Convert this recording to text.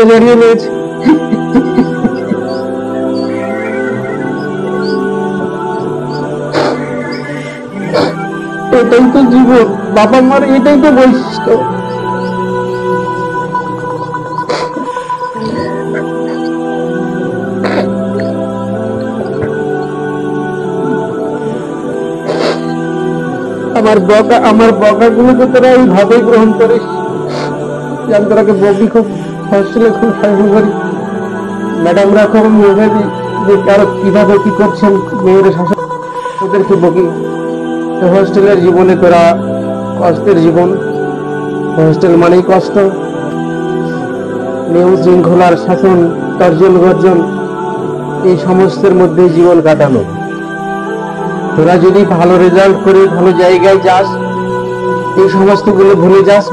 জানিয়ে নিয়েছে। এটাই তো জীবন, বাবা মার এটাই তো বৈশিষ্ট্য। আমার বকাগুলোকে তোরা এইভাবে গ্রহণ করিস। আমি তোরাকে বকি, খুব হস্টেলে খুব শাসন করি। ম্যাডামরা খুব মেয়ে যে কারো কিভাবে কি করছেন মেয়েরা শাসন, ওদেরকে বকি। হোস্টেলের জীবনে তোরা কষ্টের জীবন, হোস্টেল মানেই কষ্ট, নিয়ম শৃঙ্খলার শাসন, তর্জন গর্জন, এই সমস্তের মধ্যে জীবন কাটানো। তোরা যদি ভালো রেজাল্ট করে ভালো জায়গায় যাস, এই সমস্তগুলো ভুলে যাস,